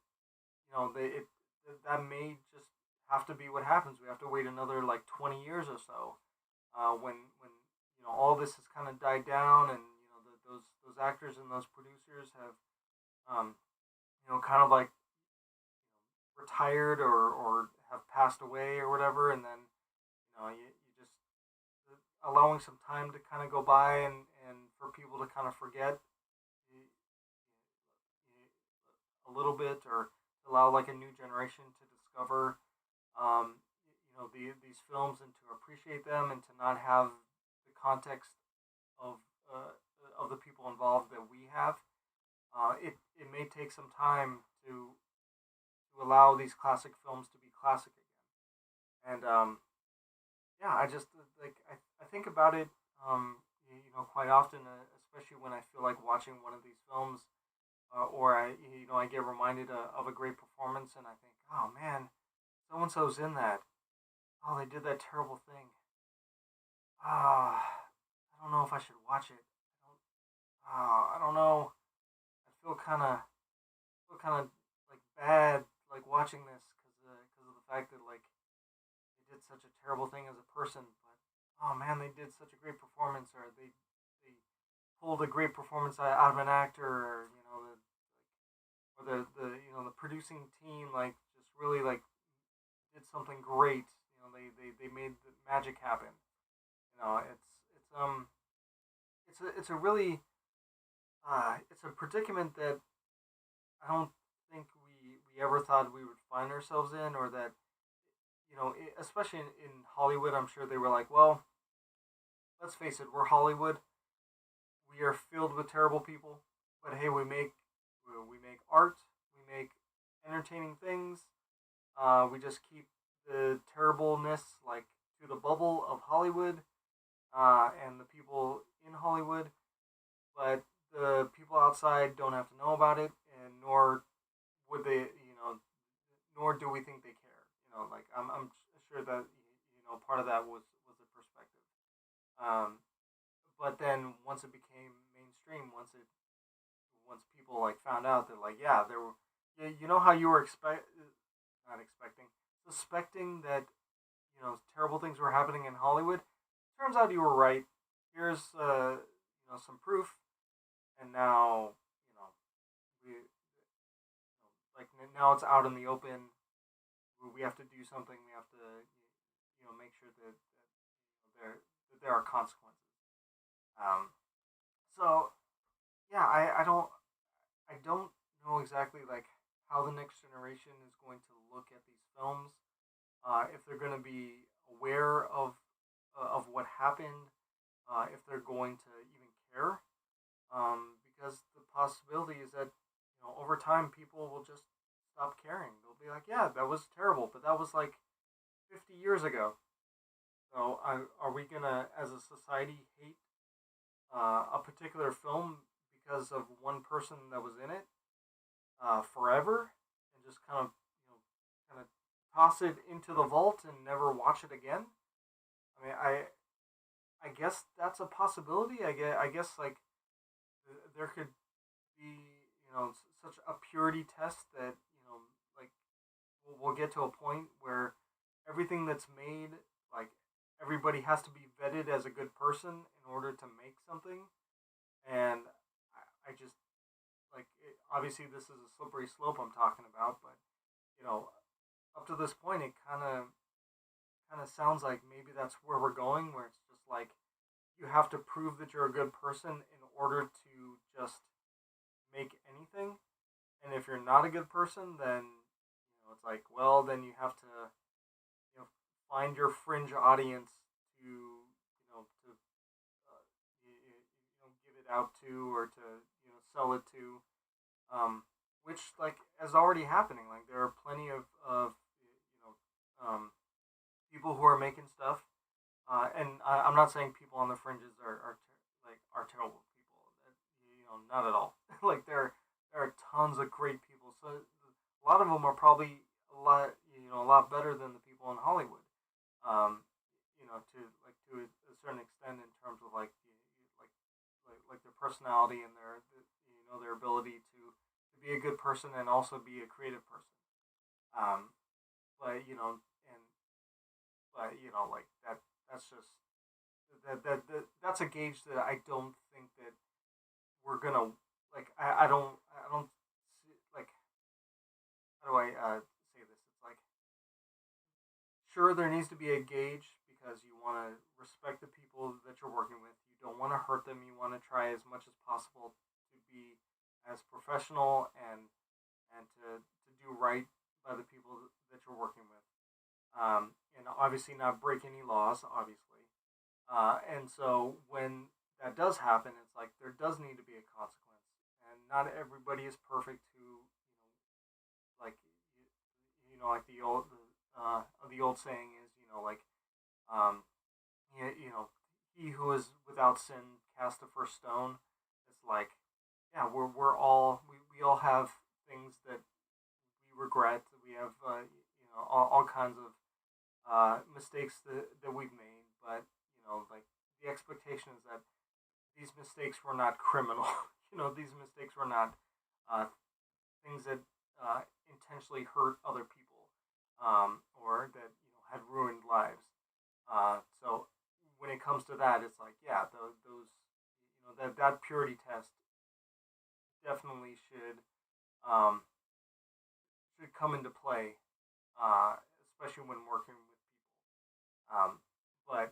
that may just have to be what happens. We have to wait another like 20 years or so when all this has kind of died down, and those actors and those producers have kind of like retired or have passed away or whatever, and then you just allowing some time to kind of go by and for people to kind of forget a little bit, or allow like a new generation to discover these films and to appreciate them and to not have the context of of the people involved that we have. It may take some time to allow these classic films to be classic again. And yeah, I just I think about it quite often, especially when I feel like watching one of these films, or I get reminded of a great performance, and I think, oh man, so and so's in that. Oh, they did that terrible thing. I don't know if I should watch it. I don't know. I feel kind of like bad like watching this because of the fact that like they did such a terrible thing as a person, but oh man, they did such a great performance, or they pulled a great performance out of an actor, or the producing team like just really like did something great. They made the magic happen. It's a really it's a predicament that I don't think we ever thought we would find ourselves in, or that especially in Hollywood. I'm sure they were like, well, let's face it, we're Hollywood. we are filled with terrible people, but hey, we make art, we make entertaining things. We just keep the terribleness like to the bubble of Hollywood and the people in Hollywood, but the people outside don't have to know about it, and nor would they, nor do we think they care. Like I'm sure that part of that was the perspective. Um, but then once it became mainstream, once people like found out that like yeah there were how you were not expecting suspecting that terrible things were happening in Hollywood. Turns out you were right. Here's some proof, and now we like now it's out in the open. We have to do something. We have to make sure that there are consequences. Um, so yeah, I don't know exactly like how the next generation is going to look at these films. If they're going to be aware of what happened, if they're going to even care, because the possibility is that over time people will just stop caring. They'll be like, yeah, that was terrible, but that was like 50 years ago. So are we gonna, as a society, hate a particular film because of one person that was in it forever, and just kind of toss it into the vault and never watch it again? I mean, I guess that's a possibility. I guess like there could be such a purity test that like we'll get to a point where everything that's made, like everybody has to be vetted as a good person in order to make something. And I just like obviously this is a slippery slope I'm talking about, but you know up to this point it kind of sounds like maybe that's where we're going, where it's just like you have to prove that you're a good person in order to just make anything. And if you're not a good person, then it's like, well, then you have to find your fringe audience to give it out to, or to sell it to, which like is already happening. Like there are plenty of people who are making stuff, and I'm not saying people on the fringes are terrible people. Not at all. Like there are tons of great people. So a lot of them are probably a lot better than the people in Hollywood. Um, to a certain extent in terms of like their personality and their ability to be a good person and also be a creative person. Um, but and like that's just that's a gauge that I don't think that we're gonna like. I don't see, like how do I say this? It's like sure there needs to be a gauge because you want to respect the people that you're working with. You don't want to hurt them. You want to try as much as possible to be as professional and to do right by the people that you're working with. And obviously not break any laws, obviously. And so when that does happen, it's like there does need to be a consequence, and not everybody is perfect. Who like like the old saying is like um, he who is without sin cast the first stone. It's like yeah, we all have things that we regret. We have all kinds of mistakes that we've made, but like the expectation is that these mistakes were not criminal. These mistakes were not uh, things that intentionally hurt other people, or that had ruined lives. So when it comes to that, it's like yeah, those that purity test definitely um, should come into play, especially when working with people. But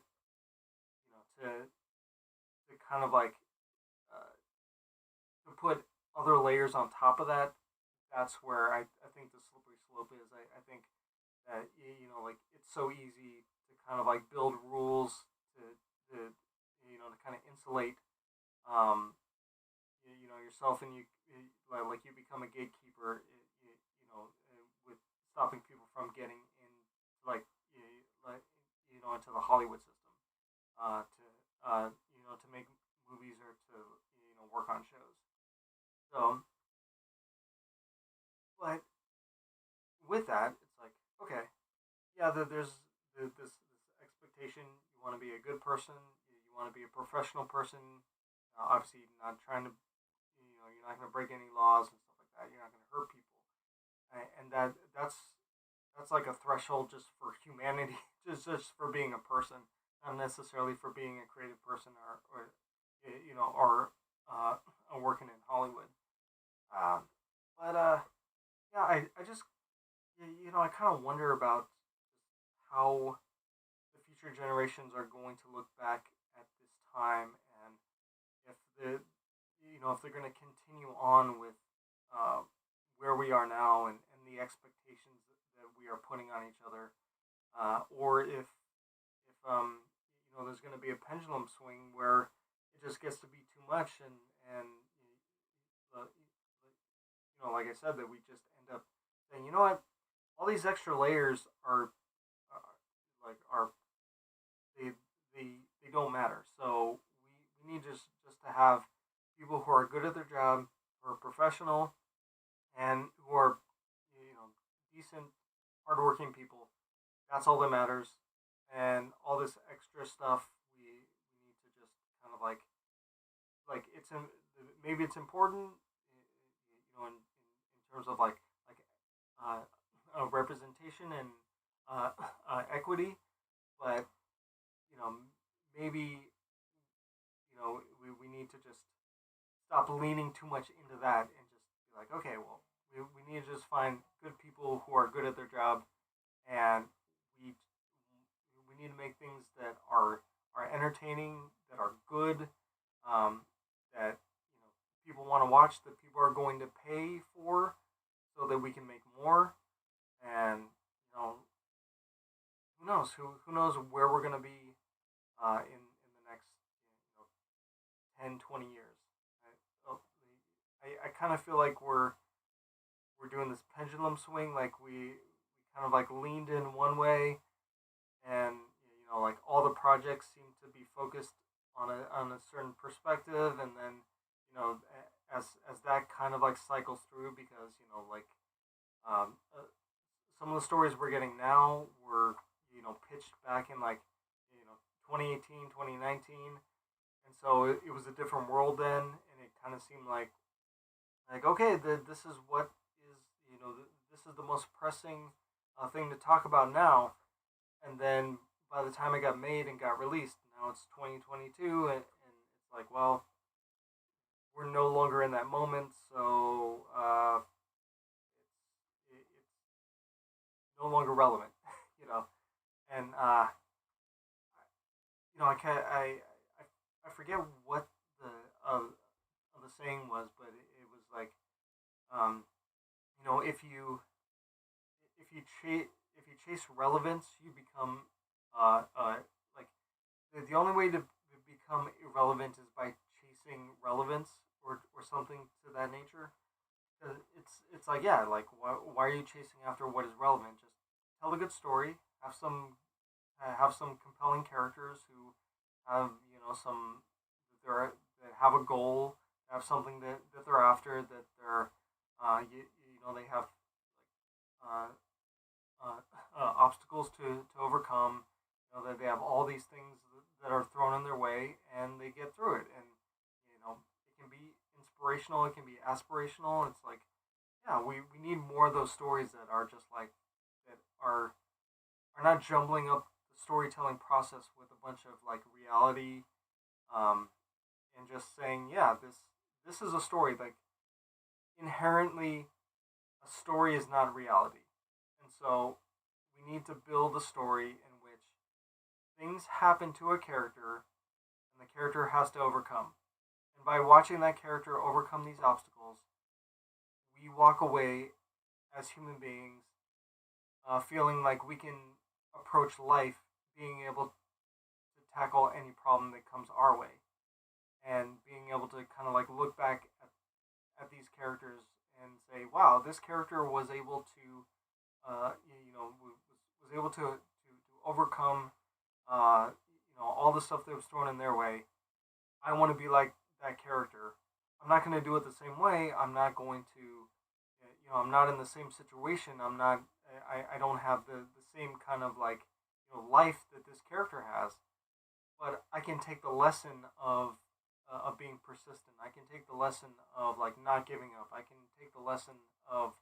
to kind of like uh, to put other layers on top of that, that's where I think the slippery slope is. I think that like it's so easy to kind of like build rules to to kind of insulate um, yourself, and like you become a gatekeeper, with stopping people from getting in, like like into the Hollywood system, to to make movies or to work on shows. So, but with that, it's like, okay, yeah, there's this expectation. You want to be a good person. You want to be a professional person. Obviously, not trying to, you're not going to break any laws and stuff like that. You're not going to hurt people, and that's like a threshold just for humanity, just for being a person, not necessarily for being a creative person or working in Hollywood. Um, but yeah, I just I kind of wonder about how the future generations are going to look back at this time, and if if they're going to continue on with uh, where we are now, and the expectations that we are putting on each other, or if there's going to be a pendulum swing where it just gets to be too much, and like I said, that we just end up saying, you know what, all these extra layers are they they don't matter. So we need just to have people who are good at their job, who are professional, and who are decent, hardworking people. That's all that matters. And all this extra stuff, we need to just kind of like maybe it's important, in terms of like uh, representation and equity, but you know maybe we need to just stop leaning too much into that and just be like, okay, well, we need to just find good people who are good at their job, and we we need to make things that are entertaining, that are good, that people want to watch, that people are going to pay for, so that we can make more. And who knows where we're gonna be in the next 10, 20 years. I kind of feel like we're doing this pendulum swing. Like we kind of like leaned in one way, and like all the projects seem to be focused on a certain perspective, and then as that kind of like cycles through, because like um, uh, some of the stories we're getting now were pitched back in like 2018, 2019, and so it was a different world then, and it kind of seemed like okay, this is what is this is the most pressing thing to talk about now. And then by the time it got made and got released, now it's 2022, and it's like, well, we're no longer in that moment, so it's no longer relevant, you know. And I can't, I forget what the the saying was, but it was like, um, if you chase relevance, you become like the only way to become irrelevant is by chasing relevance, or something to that nature. It's like, yeah, like why are you chasing after what is relevant? Just tell a good story, have some compelling characters who have some that have a goal, have something that they're after, that they're they have uh, obstacles to overcome. That they have all these things that are thrown in their way, and they get through it. And it can be inspirational, it can be aspirational. It's like, yeah, we need more of those stories that are just like that are not jumbling up the storytelling process with a bunch of like reality, um, and just saying, yeah, this is a story. Like, inherently, a story is not reality, and so we need to build a story in which things happen to a character, and the character has to overcome. And by watching that character overcome these obstacles, we walk away as human beings, feeling like we can approach life being able to tackle any problem that comes our way. and being able to kind of like look back at these characters and say, wow, this character was able to, was able to overcome, all the stuff that was thrown in their way. I want to be like that character. I'm not going to do it the same way. I'm not going to, I'm not in the same situation. I don't have the same kind of like, life that this character has. But I can take the lesson of being persistent. I can take the lesson of like not giving up. I can take the lesson of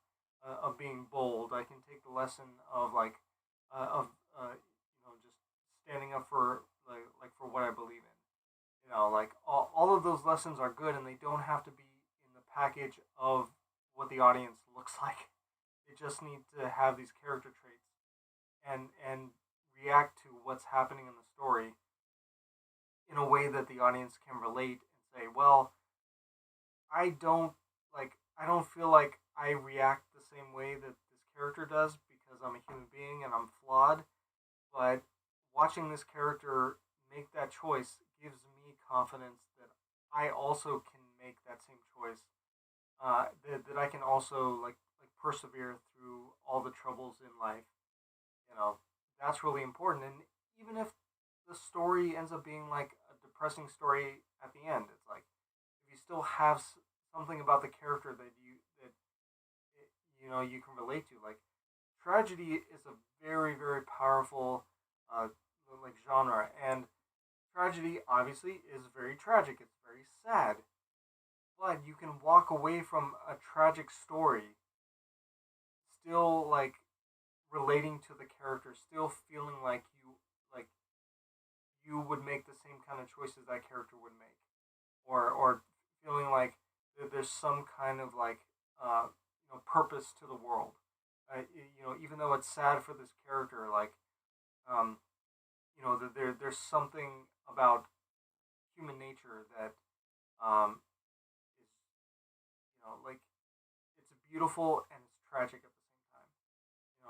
being bold. I can take the lesson of like of just standing up for like for what I believe in. Like all of those lessons are good, and they don't have to be in the package of what the audience looks like. They just need to have these character traits and react to what's happening in the story in a way that the audience can relate and say, well, I don't feel like I react the same way that this character does because I'm a human being and I'm flawed, but watching this character make that choice gives me confidence that I also can make that same choice. That I can also like persevere through all the troubles in life. You know, that's really important. And even if the story ends up being like a depressing story at the end, it's like if you still have something about the character that you can relate to. Like tragedy is a very powerful uh, like genre, and tragedy obviously is very tragic. It's very sad, but you can walk away from a tragic story still like relating to the character, still feeling like you would make the same kind of choices that character would make, or feeling like there's some kind of like purpose to the world. Even though it's sad for this character, like um, there's something about human nature that is like it's beautiful and it's tragic at the same time.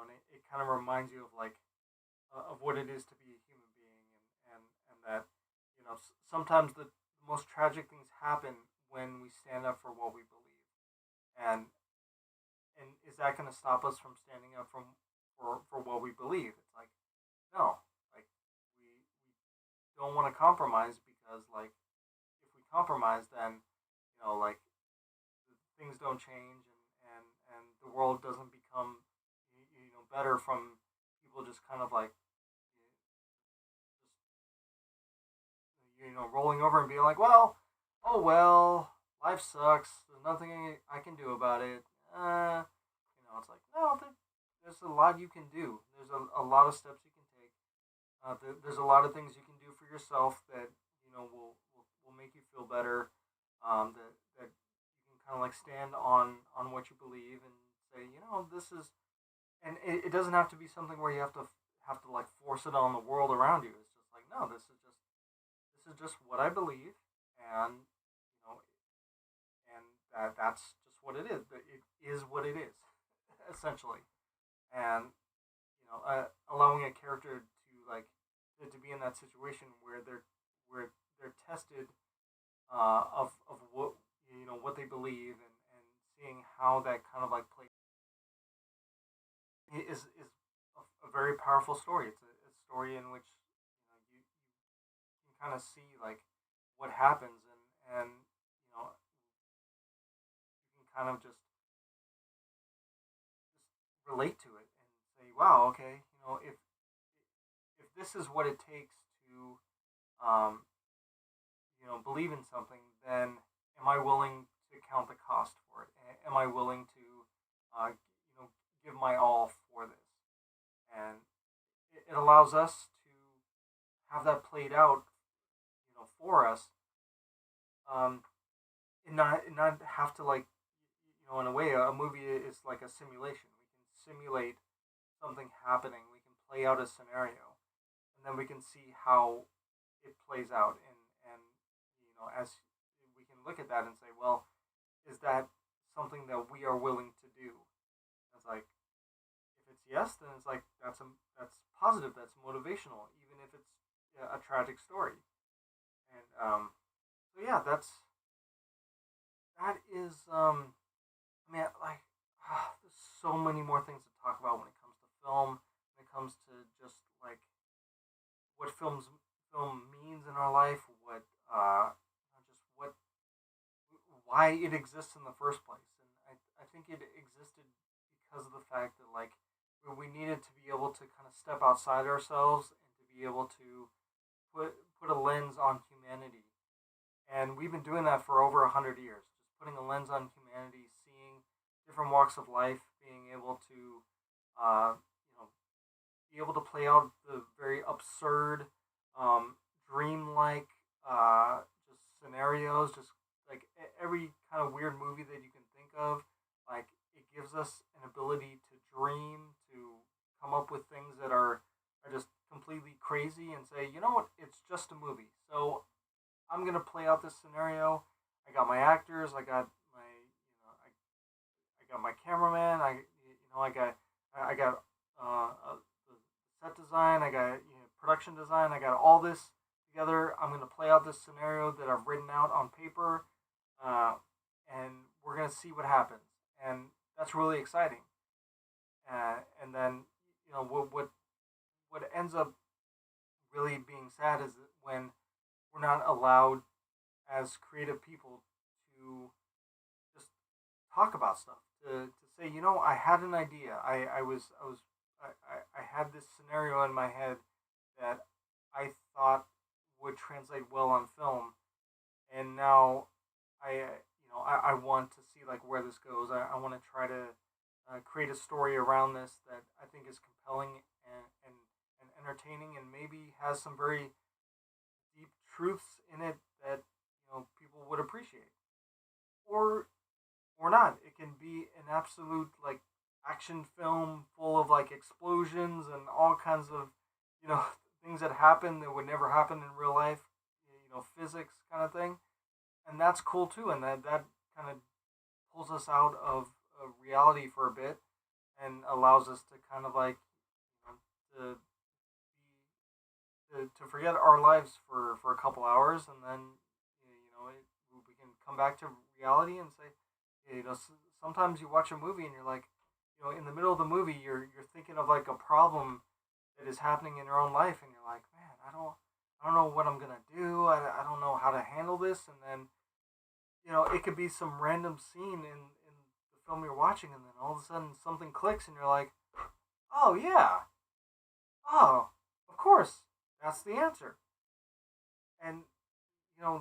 And it kind of reminds you of what it is to be a human being, and that sometimes the most tragic things happen when we stand up for what we believe. And and is that going to stop us from standing up for what we believe? It's like no, like we don't want to compromise because like if we compromise, then like things don't change, and the world doesn't become better from people just kind of like just rolling over and being like, well, oh well, life sucks. There's nothing I can do about it. It's like no, there's a lot you can do. There's a lot of steps you can take. There's a lot of things you can do for yourself that will make you feel better. That you can kind of like stand on what you believe and say, this is, and it doesn't have to be something where you have to like force it on the world around you. It's just like no, this is just what I believe, and and that's just what it is. It is what it is, essentially, and allowing a character to like to be in that situation where they're tested of what they believe, and seeing how that kind of like plays is a very powerful story. It's a story in which you can kind of see like what happens, and you can kind of just relate to it and say, wow, okay, if this is what it takes to um, believe in something, then am I willing to count the cost for it? Am I willing to give my all for this? And it allows us to have that played out for us, um, and not have to like in a way a movie is like a simulation. We can simulate something happening. We can play out a scenario, and then we can see how it plays out. And as we can look at that and say, well, is that something that we are willing to do? It's like if it's yes, then it's like that's positive. That's motivational, even if it's a tragic story. And So yeah, that is I mean, like, there's so many more things to talk about when it comes to film, when it comes to just like what film means in our life, what just what why it exists in the first place. And I think it existed because of the fact that like we needed to be able to kind of step outside ourselves and to be able to put a lens on humanity. And we've been doing that for over 100 years, just putting a lens on humanity, seeing different walks of life, being able to be able to play out the very absurd, dreamlike, just scenarios, just like every kind of weird movie that you can think of. Like it gives us an ability to dream, to come up with things that are just completely crazy, and say, you know what, it's just a movie. So I'm gonna play out this scenario. I got my actors. I got my cameraman. I got the set design. I got production design. I got all this together. I'm gonna play out this scenario that I've written out on paper, uh, and we're gonna see what happens. And that's really exciting. And then what ends up really being sad is that when we're not allowed as creative people to just talk about stuff, to say, I had an idea. I had this scenario in my head that I thought would translate well on film, and now I want to see like where this goes. I want to try to create a story around this that I think is compelling and entertaining, and maybe has some very deep truths in it that people would appreciate, or not. It can be an absolute like action film full of like explosions and all kinds of you know things that happen that would never happen in real life. Physics kind of thing, and that's cool too. And that kind of pulls us out of reality for a bit and allows us to kind of like to to forget our lives for a couple hours, and then we can come back to reality and say, sometimes you watch a movie and you're like, in the middle of the movie, you're thinking of like a problem that is happening in your own life, and you're like, man, I don't know what I'm gonna do. I don't know how to handle this, and then it could be some random scene in the film you're watching, and then all of a sudden something clicks, and you're like, oh yeah, oh, of course, that's the answer. And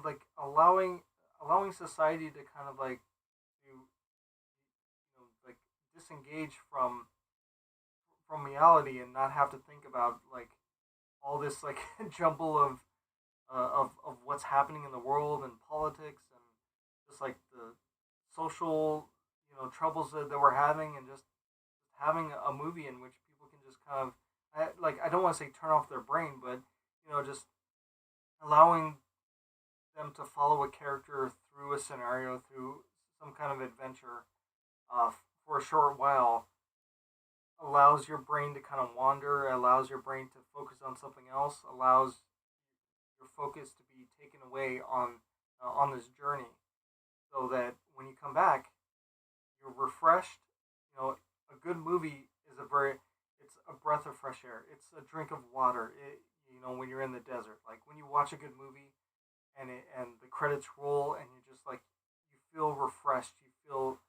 like allowing society to kind of like to like disengage from reality and not have to think about like all this like jumble of what's happening in the world and politics and just like the social troubles that we're having, and just having a movie in which people can just kind of I don't want to say turn off their brain, but just allowing them to follow a character through a scenario, through some kind of adventure, for a short while, allows your brain to kind of wander, allows your brain to focus on something else, allows your focus to be taken away on this journey, so that when you come back, you're refreshed. A good movie is it's a breath of fresh air. It's a drink of water. When you're in the desert, like when you watch a good movie and the credits roll, and you're just like, you feel refreshed. You feel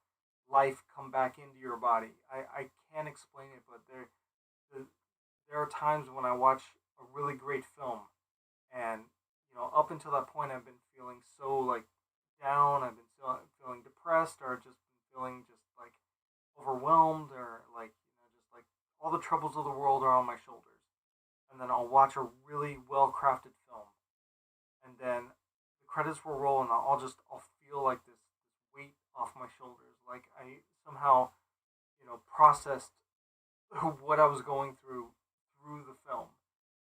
life come back into your body. I can't explain it, but the, there are times when I watch a really great film, and up until that point, I've been feeling so like down. I've been feeling depressed, or just been feeling just like overwhelmed, or like just like all the troubles of the world are on my shoulders. And then I'll watch a really well crafted film, and then the credits will roll, and I'll feel like this weight off my shoulders, like I somehow processed what I was going through the film,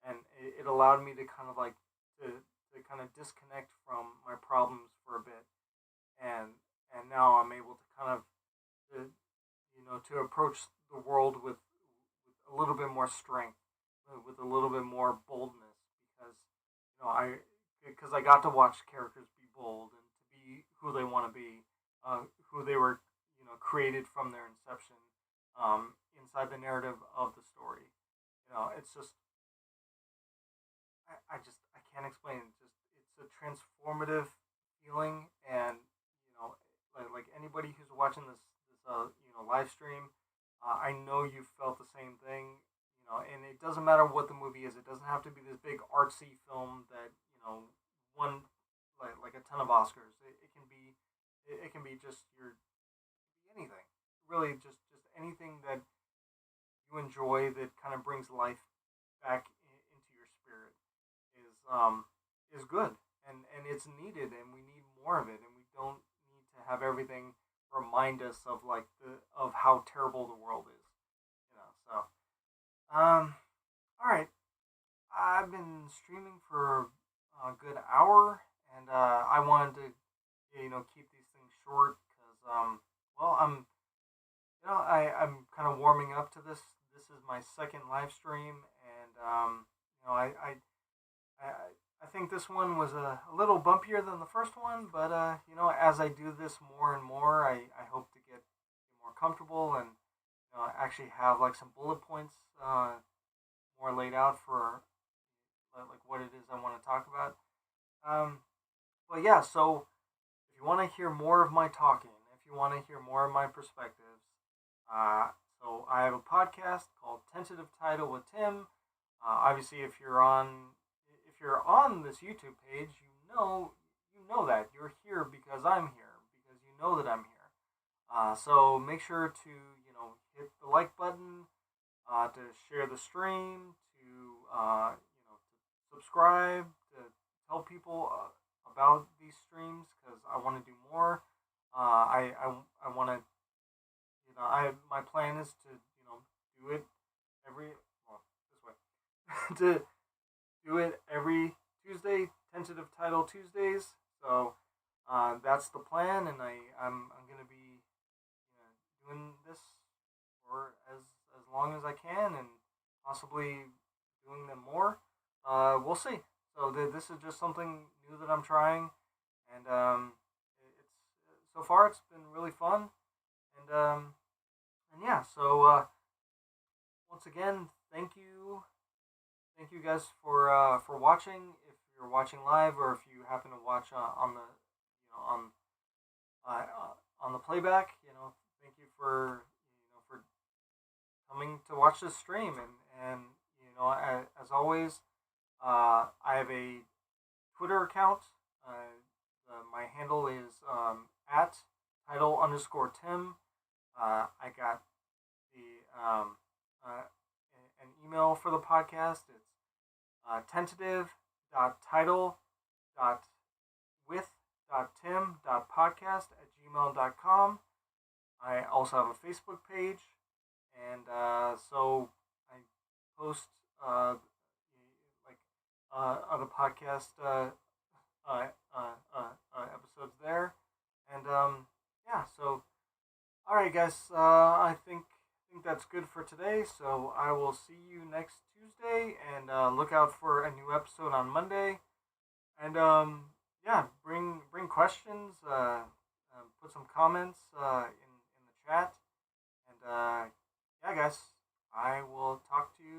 and it allowed me to kind of like to kind of disconnect from my problems for a bit, and now I'm able to kind of to, to approach the world with a little bit more strength, with a little bit more boldness, because I got to watch characters be unfold and to be who they want to be, who they were, created from their inception, inside the narrative of the story. It's just I can't explain it. Just it's a transformative feeling, and like anybody who's watching this live stream, I know you felt the same thing. And it doesn't matter what the movie is. It doesn't have to be this big artsy film that won like a ton of Oscars. It can be just anything. Really, just anything that you enjoy that kind of brings life back into your spirit is good, and it's needed, and we need more of it, and we don't need to have everything remind us of of how terrible the world is. So all right, I've been streaming for a good hour, and I wanted to keep these things short because well, I'm kind of warming up to this. This is my second live stream, and I, I think this one was a little bumpier than the first one, but as I do this more and more, I hope to get more comfortable and actually have like some bullet points more laid out for like what it is I want to talk about. Um, but yeah, so if you want to hear more of my talking, if you want to hear more of my perspectives, so I have a podcast called Tentative Title with Tim. Obviously, if you're on this YouTube page, you know that you're here because I'm here because you know that I'm here. So make sure to hit the like button, to share the stream, to to subscribe, to tell people about these streams because I want to do more. I want to my plan is to do it every this way to do it every Tuesday, tentative title Tuesdays. So that's the plan, and I'm gonna be doing this for as long as I can, and possibly doing them more. We'll see. So this is just something new that I'm trying, and it's so far it's been really fun, and yeah. So once again, thank you guys for watching. If you're watching live, or if you happen to watch on the on the playback, thank you for coming to watch this stream, and as always, I have a Twitter account. My handle is at title underscore Tim. I got the an email for the podcast. It's tentative.title.with.tim.podcast@gmail.com. I also have a Facebook page, and so I post like other podcast episodes there, and yeah. So all right, guys. I think that's good for today. So I will see you next Tuesday, and look out for a new episode on Monday. And yeah, bring questions. Put some comments in the chat. And yeah, guys, I will talk to you